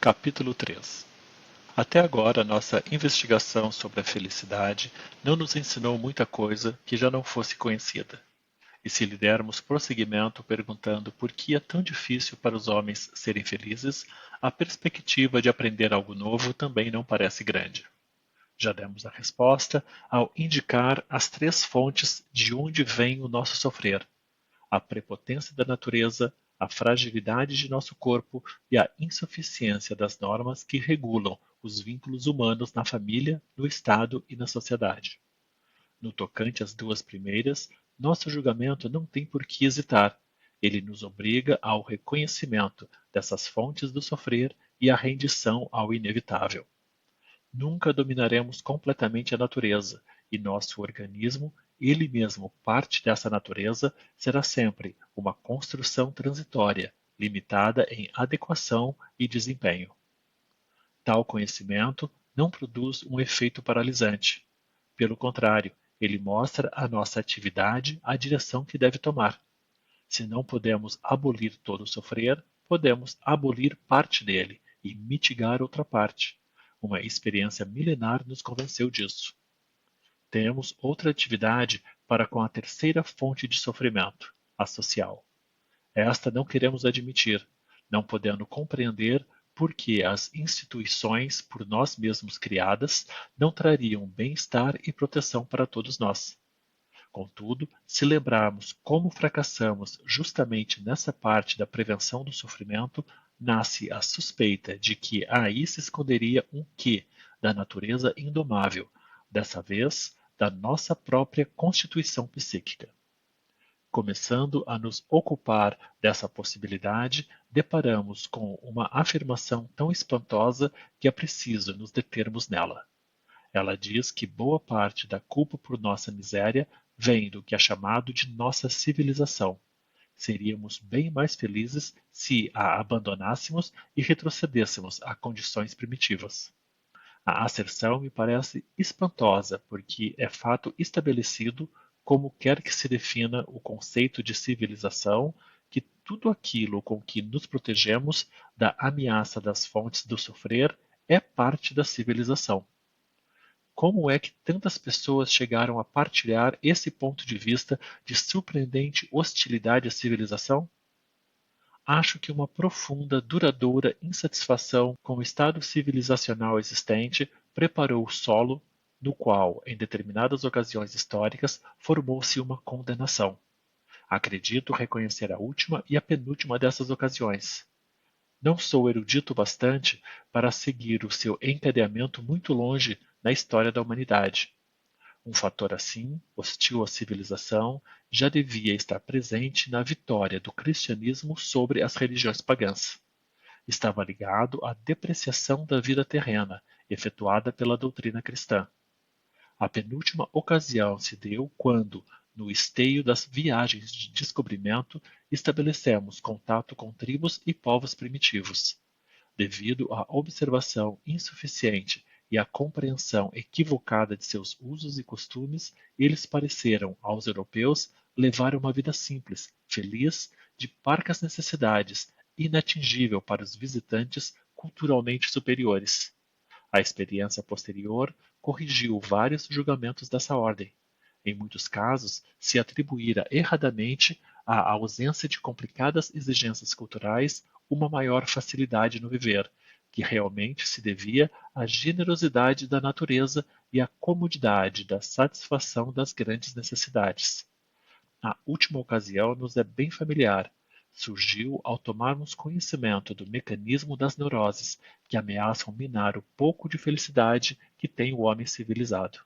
Capítulo 3. Até agora, nossa investigação sobre a felicidade não nos ensinou muita coisa que já não fosse conhecida. E se lhe dermos prosseguimento perguntando por que é tão difícil para os homens serem felizes, a perspectiva de aprender algo novo também não parece grande. Já demos a resposta ao indicar as três fontes de onde vem o nosso sofrer: a prepotência da natureza, a fragilidade de nosso corpo e a insuficiência das normas que regulam os vínculos humanos na família, no Estado e na sociedade. No tocante às duas primeiras, nosso julgamento não tem por que hesitar. Ele nos obriga ao reconhecimento dessas fontes do sofrer e à rendição ao inevitável. Nunca dominaremos completamente a natureza, e nosso organismo, ele mesmo parte dessa natureza, será sempre uma construção transitória, limitada em adequação e desempenho. Tal conhecimento não produz um efeito paralisante. Pelo contrário, ele mostra à nossa atividade a direção que deve tomar. Se não podemos abolir todo o sofrer, podemos abolir parte dele e mitigar outra parte. Uma experiência milenar nos convenceu disso. Temos outra atividade para com a terceira fonte de sofrimento, a social. Esta não queremos admitir, não podendo compreender por que as instituições por nós mesmos criadas não trariam bem-estar e proteção para todos nós. Contudo, se lembrarmos como fracassamos justamente nessa parte da prevenção do sofrimento, nasce a suspeita de que aí se esconderia um quê da natureza indomável, dessa vez da nossa própria constituição psíquica. Começando a nos ocupar dessa possibilidade, deparamos com uma afirmação tão espantosa que é preciso nos determos nela. Ela diz que boa parte da culpa por nossa miséria vem do que é chamado de nossa civilização. Seríamos bem mais felizes se a abandonássemos e retrocedêssemos a condições primitivas. A asserção me parece espantosa porque é fato estabelecido, como quer que se defina o conceito de civilização, que tudo aquilo com que nos protegemos da ameaça das fontes do sofrer é parte da civilização. Como é que tantas pessoas chegaram a partilhar esse ponto de vista de surpreendente hostilidade à civilização? Acho que uma profunda, duradoura insatisfação com o estado civilizacional existente preparou o solo no qual, em determinadas ocasiões históricas, formou-se uma condenação. Acredito reconhecer a última e a penúltima dessas ocasiões. Não sou erudito bastante para seguir o seu encadeamento muito longe na história da humanidade. Um fator assim, hostil à civilização, já devia estar presente na vitória do cristianismo sobre as religiões pagãs. Estava ligado à depreciação da vida terrena, efetuada pela doutrina cristã. A penúltima ocasião se deu quando, no esteio das viagens de descobrimento, estabelecemos contato com tribos e povos primitivos. Devido à observação insuficiente e à compreensão equivocada de seus usos e costumes, eles pareceram, aos europeus, levar uma vida simples, feliz, de parcas necessidades, inatingível para os visitantes culturalmente superiores. A experiência posterior corrigiu vários julgamentos dessa ordem. Em muitos casos, se atribuíra erradamente à ausência de complicadas exigências culturais uma maior facilidade no viver, que realmente se devia à generosidade da natureza e à comodidade da satisfação das grandes necessidades. A última ocasião nos é bem familiar. Surgiu ao tomarmos conhecimento do mecanismo das neuroses que ameaçam minar o pouco de felicidade que tem o homem civilizado.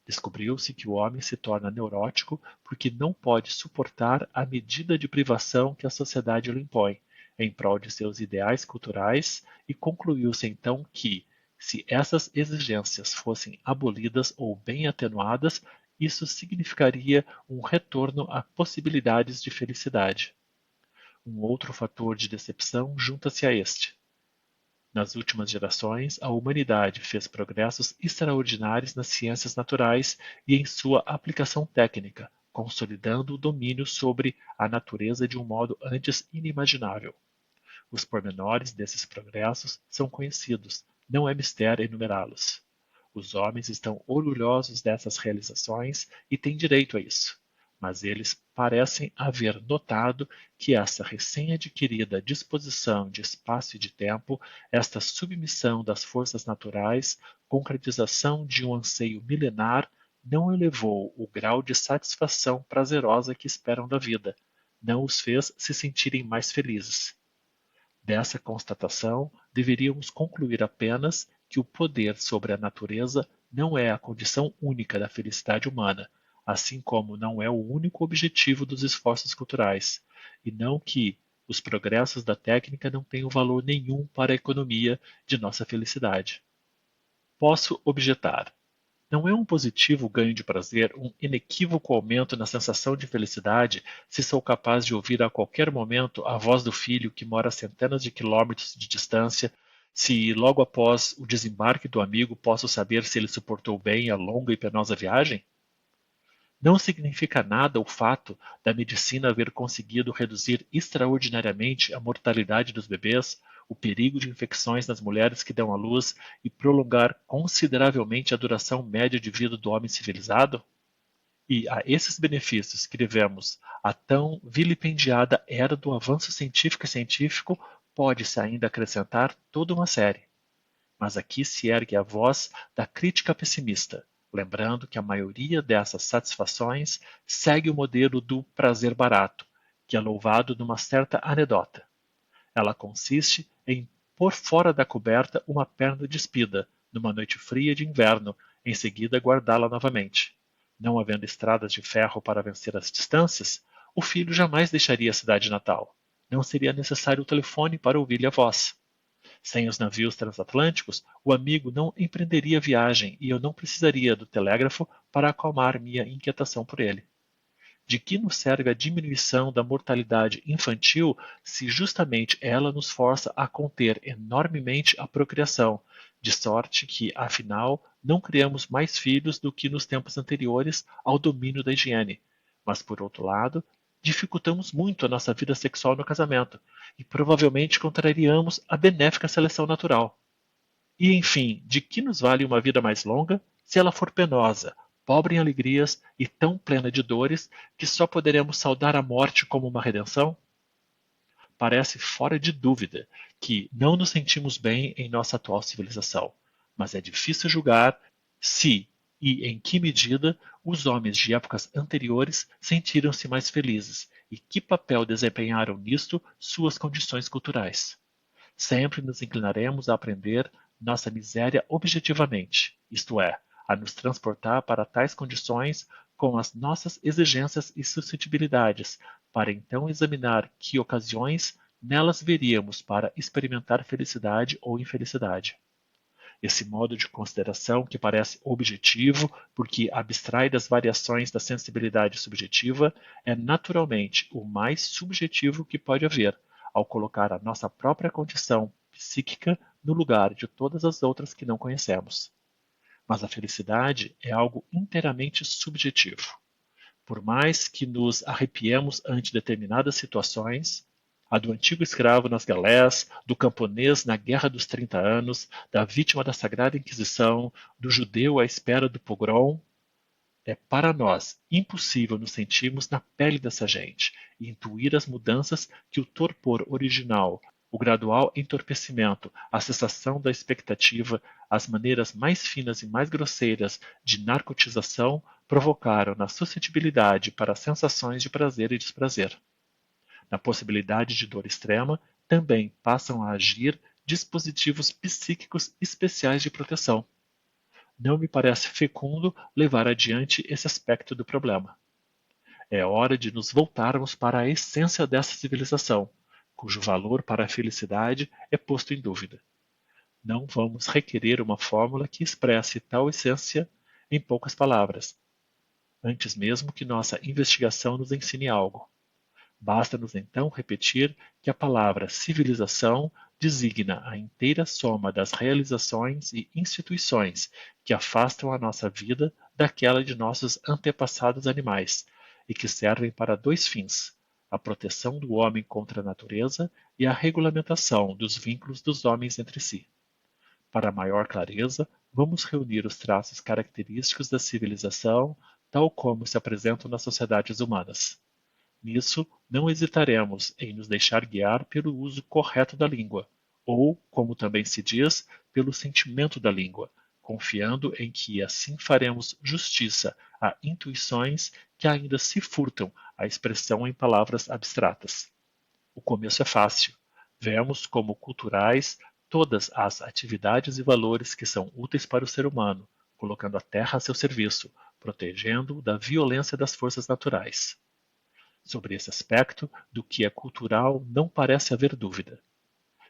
Descobriu-se que o homem se torna neurótico porque não pode suportar a medida de privação que a sociedade lhe impõe, em prol de seus ideais culturais, e concluiu-se então que, se essas exigências fossem abolidas ou bem atenuadas, isso significaria um retorno a possibilidades de felicidade. Um outro fator de decepção junta-se a este. Nas últimas gerações, a humanidade fez progressos extraordinários nas ciências naturais e em sua aplicação técnica, consolidando o domínio sobre a natureza de um modo antes inimaginável. Os pormenores desses progressos são conhecidos, não é mistério enumerá-los. Os homens estão orgulhosos dessas realizações e têm direito a isso, mas eles parecem haver notado que essa recém-adquirida disposição de espaço e de tempo, esta submissão das forças naturais, concretização de um anseio milenar, não elevou o grau de satisfação prazerosa que esperam da vida, não os fez se sentirem mais felizes. Dessa constatação, deveríamos concluir apenas que o poder sobre a natureza não é a condição única da felicidade humana, assim como não é o único objetivo dos esforços culturais, e não que os progressos da técnica não tenham valor nenhum para a economia de nossa felicidade. Posso objetar. Não é um positivo ganho de prazer, um inequívoco aumento na sensação de felicidade, se sou capaz de ouvir a qualquer momento a voz do filho que mora a centenas de quilômetros de distância, se logo após o desembarque do amigo posso saber se ele suportou bem a longa e penosa viagem? Não significa nada o fato da medicina haver conseguido reduzir extraordinariamente a mortalidade dos bebês, o perigo de infecções nas mulheres que dão à luz e prolongar consideravelmente a duração média de vida do homem civilizado? E a esses benefícios que devemos à tão vilipendiada era do avanço científico e científico, pode-se ainda acrescentar toda uma série. Mas aqui se ergue a voz da crítica pessimista, lembrando que a maioria dessas satisfações segue o modelo do prazer barato, que é louvado numa certa anedota. Ela consiste em pôr fora da coberta uma perna despida, numa noite fria de inverno, em seguida guardá-la novamente. Não havendo estradas de ferro para vencer as distâncias, o filho jamais deixaria a cidade natal. Não seria necessário o telefone para ouvir-lhe a voz. Sem os navios transatlânticos, o amigo não empreenderia a viagem e eu não precisaria do telégrafo para acalmar minha inquietação por ele. De que nos serve a diminuição da mortalidade infantil se justamente ela nos força a conter enormemente a procriação, de sorte que, afinal, não criamos mais filhos do que nos tempos anteriores ao domínio da higiene, mas, por outro lado, dificultamos muito a nossa vida sexual no casamento e provavelmente contrariamos a benéfica seleção natural. E, enfim, de que nos vale uma vida mais longa se ela for penosa, pobre em alegrias e tão plena de dores que só poderemos saudar a morte como uma redenção? Parece fora de dúvida que não nos sentimos bem em nossa atual civilização, mas é difícil julgar se e em que medida os homens de épocas anteriores sentiram-se mais felizes e que papel desempenharam nisto suas condições culturais. Sempre nos inclinaremos a aprender nossa miséria objetivamente, isto é, a nos transportar para tais condições com as nossas exigências e suscetibilidades, para então examinar que ocasiões nelas veríamos para experimentar felicidade ou infelicidade. Esse modo de consideração, que parece objetivo, porque abstrai das variações da sensibilidade subjetiva, é naturalmente o mais subjetivo que pode haver, ao colocar a nossa própria condição psíquica no lugar de todas as outras que não conhecemos. Mas a felicidade é algo inteiramente subjetivo. Por mais que nos arrepiemos ante determinadas situações, a do antigo escravo nas galés, do camponês na Guerra dos 30 Anos, da vítima da Sagrada Inquisição, do judeu à espera do pogrom, é para nós impossível nos sentirmos na pele dessa gente e intuir as mudanças que o torpor original, o gradual entorpecimento, a cessação da expectativa, as maneiras mais finas e mais grosseiras de narcotização provocaram na suscetibilidade para sensações de prazer e desprazer. Na possibilidade de dor extrema, também passam a agir dispositivos psíquicos especiais de proteção. Não me parece fecundo levar adiante esse aspecto do problema. É hora de nos voltarmos para a essência dessa civilização, cujo valor para a felicidade é posto em dúvida. Não vamos requerer uma fórmula que expresse tal essência em poucas palavras, antes mesmo que nossa investigação nos ensine algo. Basta-nos então repetir que a palavra civilização designa a inteira soma das realizações e instituições que afastam a nossa vida daquela de nossos antepassados animais e que servem para dois fins: a proteção do homem contra a natureza e a regulamentação dos vínculos dos homens entre si. Para maior clareza, vamos reunir os traços característicos da civilização, tal como se apresentam nas sociedades humanas. Nisso, não hesitaremos em nos deixar guiar pelo uso correto da língua, ou, como também se diz, pelo sentimento da língua, confiando em que assim faremos justiça a intuições que ainda se furtam à expressão em palavras abstratas. O começo é fácil. Vemos como culturais todas as atividades e valores que são úteis para o ser humano, colocando a terra a seu serviço, protegendo-o da violência das forças naturais. Sobre esse aspecto do que é cultural não parece haver dúvida.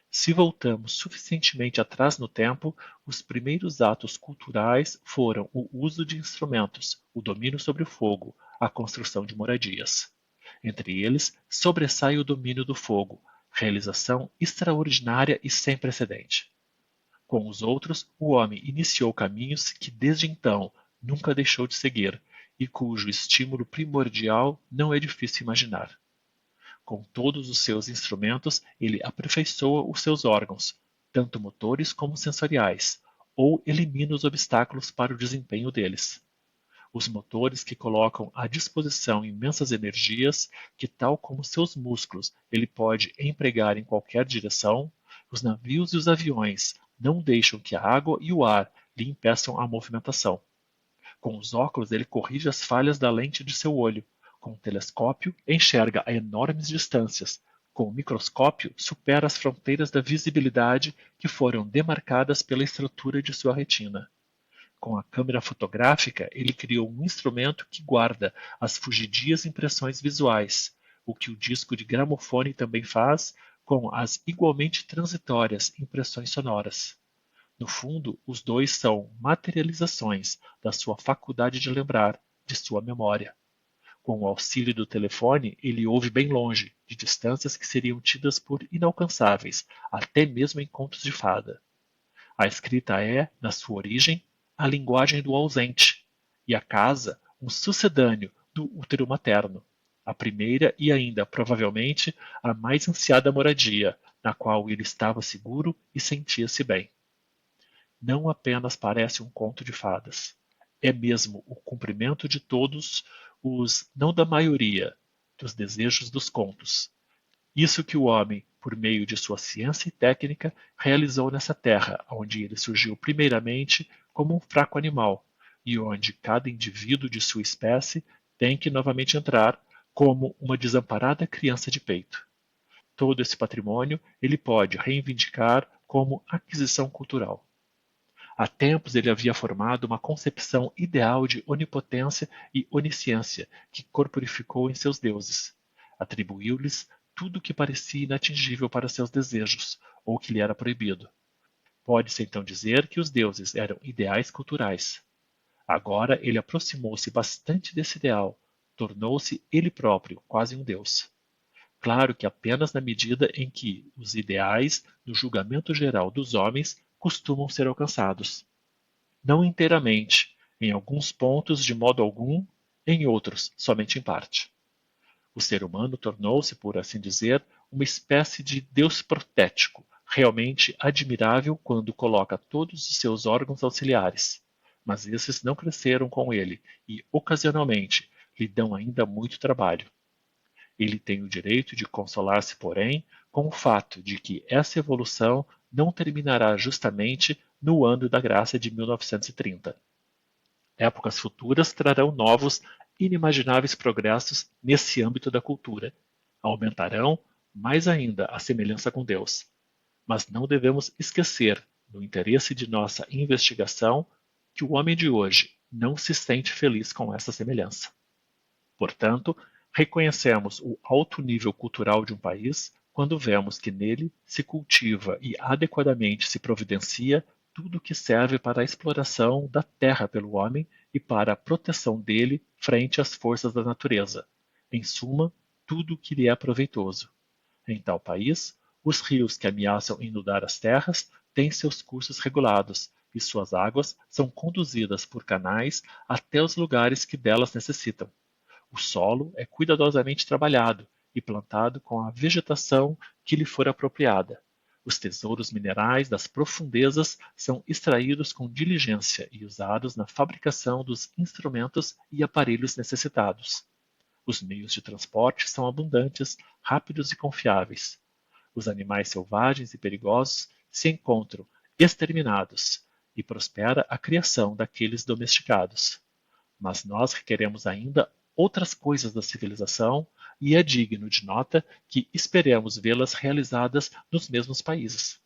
Se voltamos suficientemente atrás no tempo, os primeiros atos culturais foram o uso de instrumentos, o domínio sobre o fogo, a construção de moradias. Entre eles, sobressai o domínio do fogo, realização extraordinária e sem precedente. Com os outros, o homem iniciou caminhos que desde então nunca deixou de seguir e cujo estímulo primordial não é difícil imaginar. Com todos os seus instrumentos, ele aperfeiçoa os seus órgãos, tanto motores como sensoriais, ou elimina os obstáculos para o desempenho deles. Os motores que colocam à disposição imensas energias que, tal como seus músculos, ele pode empregar em qualquer direção, os navios e os aviões não deixam que a água e o ar lhe impeçam a movimentação. Com os óculos, ele corrige as falhas da lente de seu olho. Com o telescópio, enxerga a enormes distâncias. Com o microscópio, supera as fronteiras da visibilidade que foram demarcadas pela estrutura de sua retina. Com a câmera fotográfica, ele criou um instrumento que guarda as fugidias impressões visuais, o que o disco de gramofone também faz com as igualmente transitórias impressões sonoras. No fundo, os dois são materializações da sua faculdade de lembrar, de sua memória. Com o auxílio do telefone, ele ouve bem longe, de distâncias que seriam tidas por inalcançáveis, até mesmo em contos de fada. A escrita é, na sua origem, a linguagem do ausente, e a casa, um sucedâneo do útero materno, a primeira e ainda, provavelmente, a mais ansiada moradia, na qual ele estava seguro e sentia-se bem. Não apenas parece um conto de fadas, é mesmo o cumprimento de todos os, não da maioria, dos desejos dos contos. Isso que o homem, por meio de sua ciência e técnica, realizou nessa terra, onde ele surgiu primeiramente como um fraco animal, e onde cada indivíduo de sua espécie tem que novamente entrar como uma desamparada criança de peito. Todo esse patrimônio ele pode reivindicar como aquisição cultural. Há tempos ele havia formado uma concepção ideal de onipotência e onisciência que corporificou em seus deuses. Atribuiu-lhes tudo o que parecia inatingível para seus desejos, ou que lhe era proibido. Pode-se então dizer que os deuses eram ideais culturais. Agora ele aproximou-se bastante desse ideal, tornou-se ele próprio quase um deus. Claro que apenas na medida em que os ideais, no julgamento geral dos homens, costumam ser alcançados. Não inteiramente, em alguns pontos de modo algum, em outros somente em parte. O ser humano tornou-se, por assim dizer, uma espécie de Deus protético, realmente admirável quando coloca todos os seus órgãos auxiliares. Mas esses não cresceram com ele e, ocasionalmente, lhe dão ainda muito trabalho. Ele tem o direito de consolar-se, porém, com o fato de que essa evolução não terminará justamente no ano da graça de 1930. Épocas futuras trarão novos, inimagináveis progressos nesse âmbito da cultura. Aumentarão, mais ainda, a semelhança com Deus. Mas não devemos esquecer, no interesse de nossa investigação, que o homem de hoje não se sente feliz com essa semelhança. Portanto, reconhecemos o alto nível cultural de um país quando vemos que nele se cultiva e adequadamente se providencia tudo que serve para a exploração da terra pelo homem e para a proteção dele frente às forças da natureza. Em suma, tudo que lhe é proveitoso. Em tal país, os rios que ameaçam inundar as terras têm seus cursos regulados e suas águas são conduzidas por canais até os lugares que delas necessitam. O solo é cuidadosamente trabalhado e plantado com a vegetação que lhe for apropriada. Os tesouros minerais das profundezas são extraídos com diligência e usados na fabricação dos instrumentos e aparelhos necessitados. Os meios de transporte são abundantes, rápidos e confiáveis. Os animais selvagens e perigosos se encontram exterminados e prospera a criação daqueles domesticados. Mas nós requeremos ainda outras coisas da civilização e é digno de nota que esperemos vê-las realizadas nos mesmos países.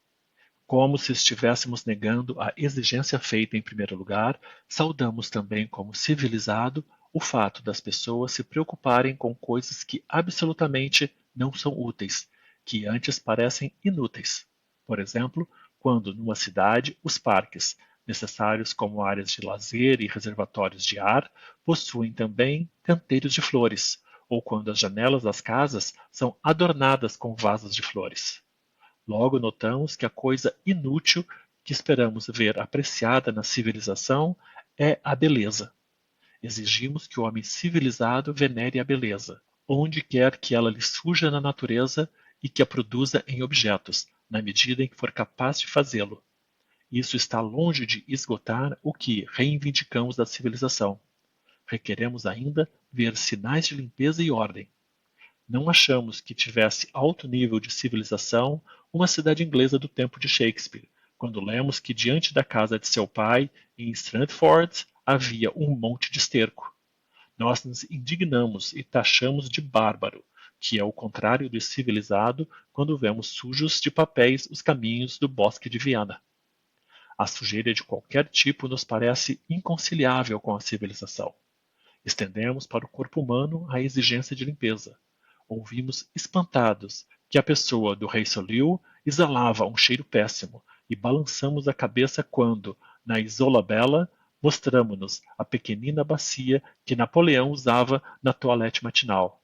Como se estivéssemos negando a exigência feita em primeiro lugar, saudamos também como civilizado o fato das pessoas se preocuparem com coisas que absolutamente não são úteis, que antes parecem inúteis. Por exemplo, quando numa cidade os parques, necessários como áreas de lazer e reservatórios de ar, possuem também canteiros de flores, ou quando as janelas das casas são adornadas com vasos de flores. Logo notamos que a coisa inútil que esperamos ver apreciada na civilização é a beleza. Exigimos que o homem civilizado venere a beleza, onde quer que ela lhe surja na natureza e que a produza em objetos, na medida em que for capaz de fazê-lo. Isso está longe de esgotar o que reivindicamos da civilização. Requeremos ainda ver sinais de limpeza e ordem. Não achamos que tivesse alto nível de civilização uma cidade inglesa do tempo de Shakespeare, quando lemos que diante da casa de seu pai, em Stratford, havia um monte de esterco. Nós nos indignamos e taxamos de bárbaro, que é o contrário de civilizado, quando vemos sujos de papéis os caminhos do bosque de Viana. A sujeira de qualquer tipo nos parece inconciliável com a civilização. Estendemos para o corpo humano a exigência de limpeza. Ouvimos espantados que a pessoa do rei Soliu exalava um cheiro péssimo e balançamos a cabeça quando, na Isola Bella, mostramo-nos a pequenina bacia que Napoleão usava na toilette matinal.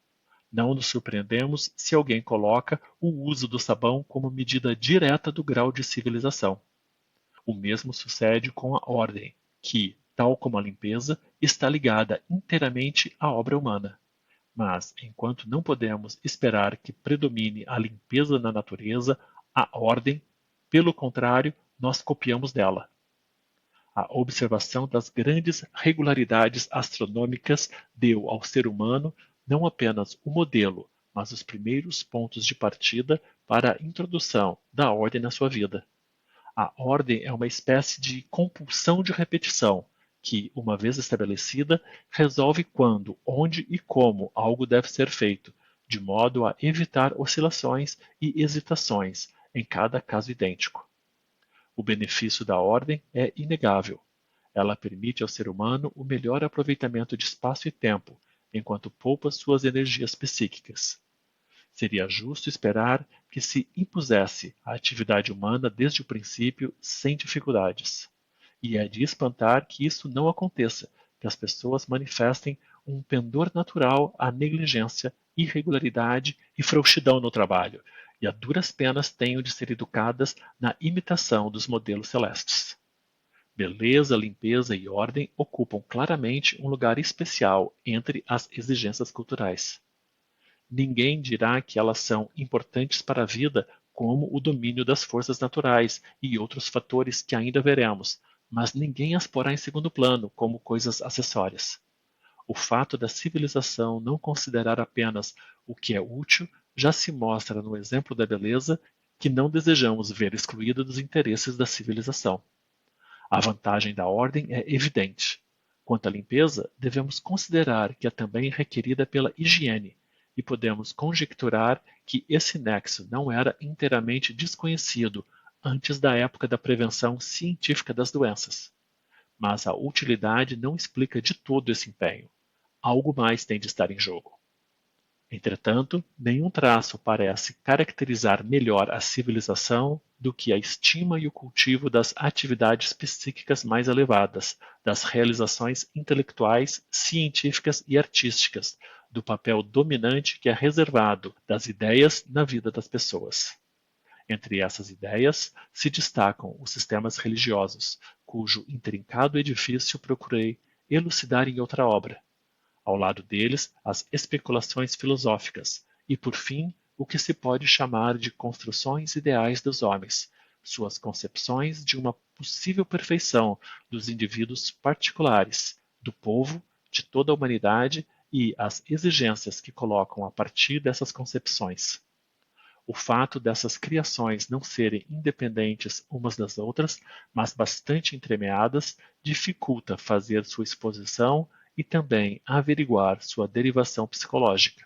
Não nos surpreendemos se alguém coloca o uso do sabão como medida direta do grau de civilização. O mesmo sucede com a ordem, que, tal como a limpeza, está ligada inteiramente à obra humana. Mas, enquanto não podemos esperar que predomine a limpeza na natureza, a ordem, pelo contrário, nós copiamos dela. A observação das grandes regularidades astronômicas deu ao ser humano não apenas o modelo, mas os primeiros pontos de partida para a introdução da ordem na sua vida. A ordem é uma espécie de compulsão de repetição, que, uma vez estabelecida, resolve quando, onde e como algo deve ser feito, de modo a evitar oscilações e hesitações em cada caso idêntico. O benefício da ordem é inegável. Ela permite ao ser humano o melhor aproveitamento de espaço e tempo, enquanto poupa suas energias psíquicas. Seria justo esperar que se impusesse a atividade humana desde o princípio sem dificuldades. E é de espantar que isso não aconteça, que as pessoas manifestem um pendor natural à negligência, irregularidade e frouxidão no trabalho, e a duras penas tenham de ser educadas na imitação dos modelos celestes. Beleza, limpeza e ordem ocupam claramente um lugar especial entre as exigências culturais. Ninguém dirá que elas são importantes para a vida como o domínio das forças naturais e outros fatores que ainda veremos, mas ninguém as porá em segundo plano como coisas acessórias. O fato da civilização não considerar apenas o que é útil já se mostra no exemplo da beleza que não desejamos ver excluída dos interesses da civilização. A vantagem da ordem é evidente. Quanto à limpeza, devemos considerar que é também requerida pela higiene, e podemos conjecturar que esse nexo não era inteiramente desconhecido antes da época da prevenção científica das doenças. Mas a utilidade não explica de todo esse empenho. Algo mais tem de estar em jogo. Entretanto, nenhum traço parece caracterizar melhor a civilização do que a estima e o cultivo das atividades psíquicas mais elevadas, das realizações intelectuais, científicas e artísticas, do papel dominante que é reservado das ideias na vida das pessoas. Entre essas ideias se destacam os sistemas religiosos, cujo intrincado edifício procurei elucidar em outra obra. Ao lado deles, as especulações filosóficas e, por fim, o que se pode chamar de construções ideais dos homens, suas concepções de uma possível perfeição dos indivíduos particulares, do povo, de toda a humanidade e as exigências que colocam a partir dessas concepções. O fato dessas criações não serem independentes umas das outras, mas bastante entremeadas, dificulta fazer sua exposição e também averiguar sua derivação psicológica.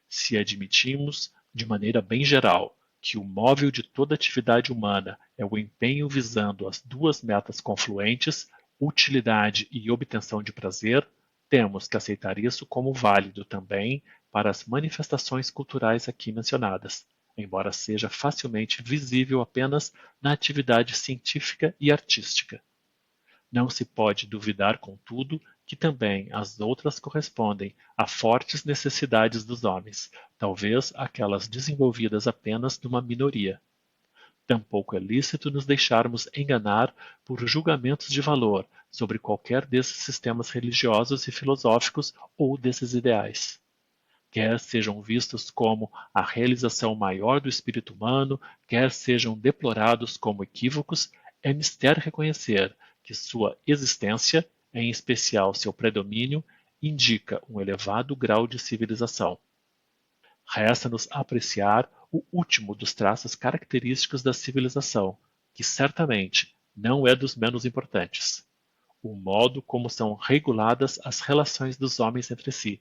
Se admitimos, de maneira bem geral, que o móvel de toda atividade humana é o empenho visando as duas metas confluentes, utilidade e obtenção de prazer, temos que aceitar isso como válido também para as manifestações culturais aqui mencionadas, embora seja facilmente visível apenas na atividade científica e artística. Não se pode duvidar, contudo, que também as outras correspondem a fortes necessidades dos homens, talvez aquelas desenvolvidas apenas numa minoria. Tampouco é lícito nos deixarmos enganar por julgamentos de valor sobre qualquer desses sistemas religiosos e filosóficos ou desses ideais. Quer sejam vistos como a realização maior do espírito humano, quer sejam deplorados como equívocos, é mister reconhecer que sua existência, em especial seu predomínio, indica um elevado grau de civilização. Resta-nos apreciar o último dos traços característicos da civilização, que certamente não é dos menos importantes: o modo como são reguladas as relações dos homens entre si,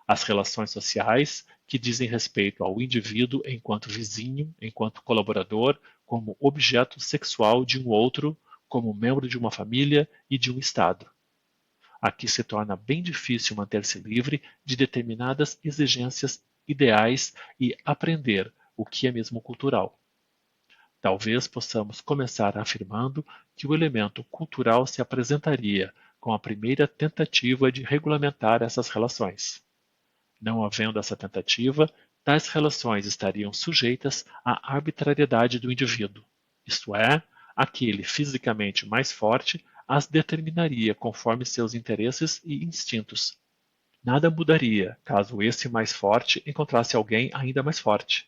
as relações sociais, que dizem respeito ao indivíduo enquanto vizinho, enquanto colaborador, como objeto sexual de um outro, como membro de uma família e de um Estado. Aqui se torna bem difícil manter-se livre de determinadas exigências ideais e aprender o que é mesmo cultural. Talvez possamos começar afirmando que o elemento cultural se apresentaria com a primeira tentativa de regulamentar essas relações. Não havendo essa tentativa, tais relações estariam sujeitas à arbitrariedade do indivíduo, isto é, aquele fisicamente mais forte as determinaria conforme seus interesses e instintos. Nada mudaria caso esse mais forte encontrasse alguém ainda mais forte.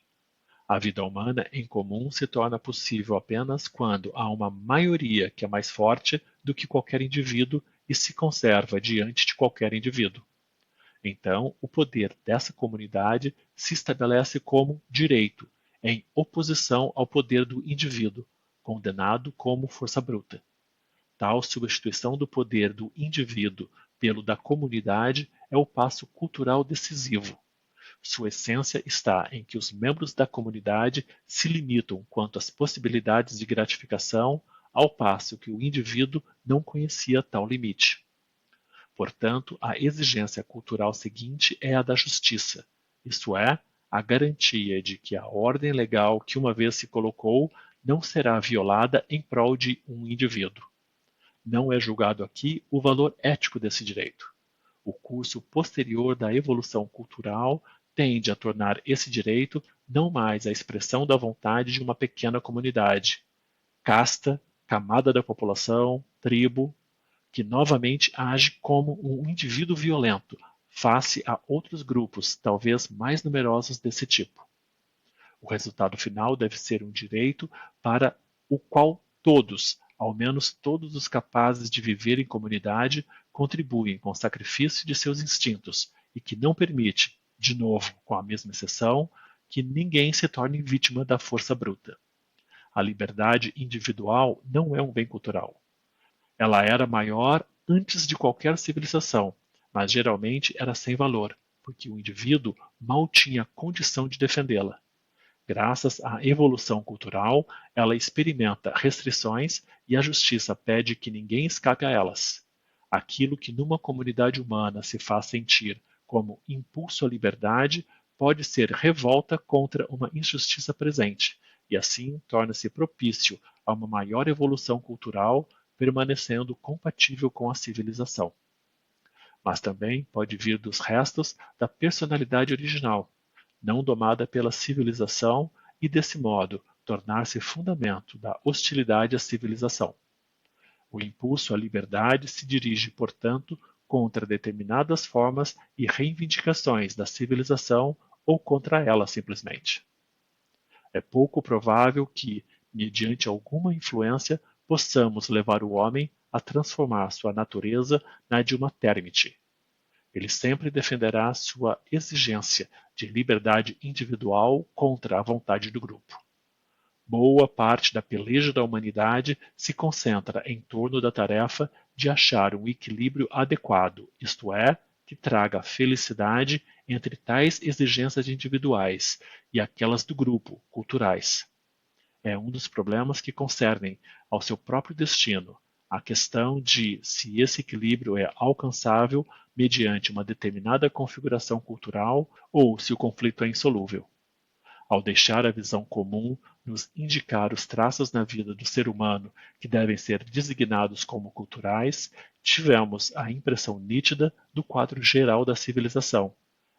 A vida humana em comum se torna possível apenas quando há uma maioria que é mais forte do que qualquer indivíduo e se conserva diante de qualquer indivíduo. Então, o poder dessa comunidade se estabelece como direito, em oposição ao poder do indivíduo, condenado como força bruta. Tal substituição do poder do indivíduo pelo da comunidade é o passo cultural decisivo. Sua essência está em que os membros da comunidade se limitam quanto às possibilidades de gratificação, ao passo que o indivíduo não conhecia tal limite. Portanto, a exigência cultural seguinte é a da justiça, isto é, a garantia de que a ordem legal que uma vez se colocou não será violada em prol de um indivíduo. Não é julgado aqui o valor ético desse direito. O curso posterior da evolução cultural tende a tornar esse direito não mais a expressão da vontade de uma pequena comunidade, casta, camada da população, tribo, que novamente age como um indivíduo violento face a outros grupos, talvez mais numerosos desse tipo. O resultado final deve ser um direito para o qual todos, ao menos todos os capazes de viver em comunidade, contribuem com o sacrifício de seus instintos e que não permite, de novo, com a mesma exceção, que ninguém se torne vítima da força bruta. A liberdade individual não é um bem cultural. Ela era maior antes de qualquer civilização, mas geralmente era sem valor, porque o indivíduo mal tinha condição de defendê-la. Graças à evolução cultural, ela experimenta restrições e a justiça pede que ninguém escape a elas. Aquilo que numa comunidade humana se faz sentir como impulso à liberdade pode ser revolta contra uma injustiça presente, e assim torna-se propício a uma maior evolução cultural, permanecendo compatível com a civilização. Mas também pode vir dos restos da personalidade original, não domada pela civilização, e desse modo tornar-se fundamento da hostilidade à civilização. O impulso à liberdade se dirige, portanto, contra determinadas formas e reivindicações da civilização ou contra ela simplesmente. É pouco provável que, mediante alguma influência, possamos levar o homem a transformar sua natureza na de uma termite. Ele sempre defenderá sua exigência de liberdade individual contra a vontade do grupo. Boa parte da peleja da humanidade se concentra em torno da tarefa de achar um equilíbrio adequado, isto é, que traga felicidade entre tais exigências individuais e aquelas do grupo, culturais. É um dos problemas que concernem ao seu próprio destino, a questão de se esse equilíbrio é alcançável mediante uma determinada configuração cultural ou se o conflito é insolúvel. Ao deixar a visão comum nos indicar os traços na vida do ser humano que devem ser designados como culturais, tivemos a impressão nítida do quadro geral da civilização,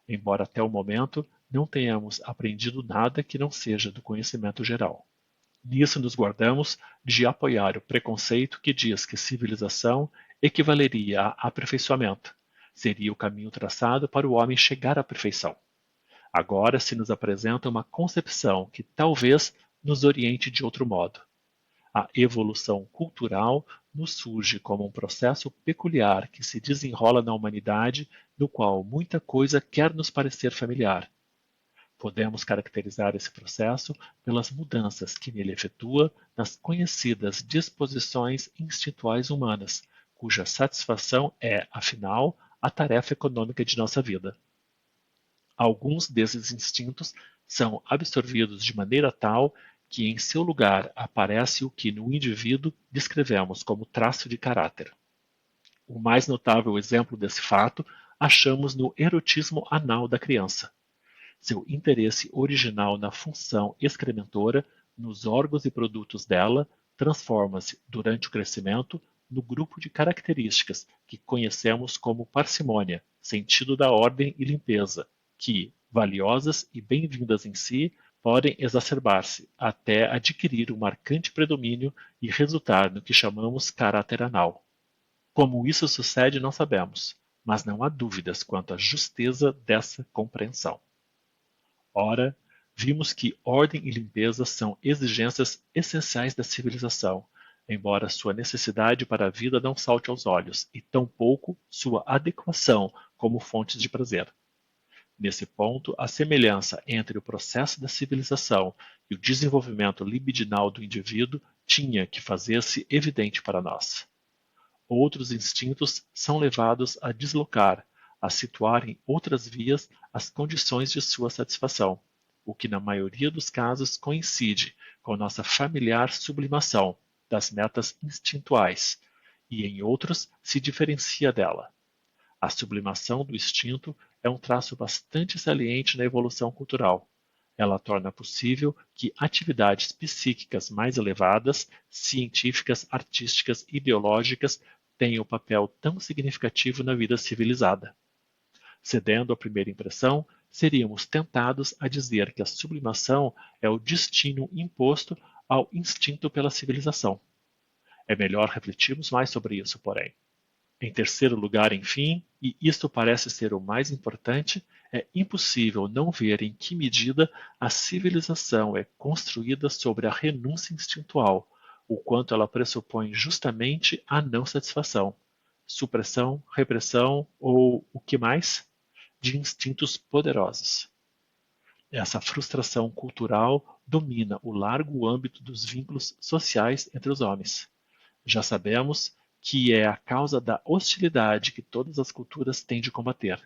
embora até o momento não tenhamos aprendido nada que não seja do conhecimento geral. Nisso nos guardamos de apoiar o preconceito que diz que civilização equivaleria a aperfeiçoamento, seria o caminho traçado para o homem chegar à perfeição. Agora se nos apresenta uma concepção que talvez nos oriente de outro modo. A evolução cultural nos surge como um processo peculiar que se desenrola na humanidade, no qual muita coisa quer nos parecer familiar. Podemos caracterizar esse processo pelas mudanças que nele efetua nas conhecidas disposições instintuais humanas, cuja satisfação é, afinal, a tarefa econômica de nossa vida. Alguns desses instintos são absorvidos de maneira tal que em seu lugar aparece o que no indivíduo descrevemos como traço de caráter. O mais notável exemplo desse fato achamos no erotismo anal da criança. Seu interesse original na função excrementora, nos órgãos e produtos dela, transforma-se, durante o crescimento, no grupo de características que conhecemos como parcimônia, sentido da ordem e limpeza, que, valiosas e bem-vindas em si, podem exacerbar-se até adquirir um marcante predomínio e resultar no que chamamos caráter anal. Como isso sucede, não sabemos, mas não há dúvidas quanto à justeza dessa compreensão. Ora, vimos que ordem e limpeza são exigências essenciais da civilização, embora sua necessidade para a vida não salte aos olhos, e tampouco sua adequação como fontes de prazer. Nesse ponto, a semelhança entre o processo da civilização e o desenvolvimento libidinal do indivíduo tinha que fazer-se evidente para nós. Outros instintos são levados a deslocar, a situar em outras vias as condições de sua satisfação, o que na maioria dos casos coincide com nossa familiar sublimação das metas instintuais, e em outros se diferencia dela. A sublimação do instinto é um traço bastante saliente na evolução cultural. Ela torna possível que atividades psíquicas mais elevadas, científicas, artísticas, ideológicas, tenham um papel tão significativo na vida civilizada. Cedendo à primeira impressão, seríamos tentados a dizer que a sublimação é o destino imposto ao instinto pela civilização. É melhor refletirmos mais sobre isso, porém. Em terceiro lugar, enfim, e isto parece ser o mais importante, é impossível não ver em que medida a civilização é construída sobre a renúncia instintual, o quanto ela pressupõe justamente a não satisfação, supressão, repressão ou o que mais? De instintos poderosos. Essa frustração cultural domina o largo âmbito dos vínculos sociais entre os homens. Já sabemos que é a causa da hostilidade que todas as culturas têm de combater.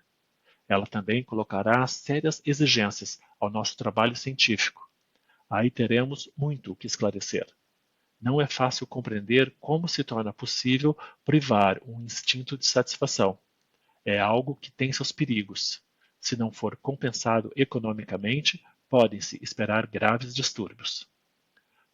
Ela também colocará sérias exigências ao nosso trabalho científico. Aí teremos muito o que esclarecer. Não é fácil compreender como se torna possível privar um instinto de satisfação. É algo que tem seus perigos. Se não for compensado economicamente, podem-se esperar graves distúrbios.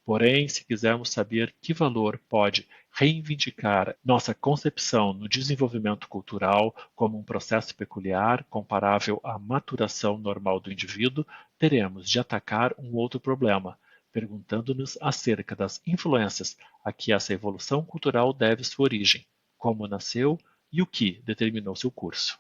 Porém, se quisermos saber que valor pode reivindicar nossa concepção no desenvolvimento cultural como um processo peculiar, comparável à maturação normal do indivíduo, teremos de atacar um outro problema, perguntando-nos acerca das influências a que essa evolução cultural deve sua origem, como nasceu e o que determinou seu curso.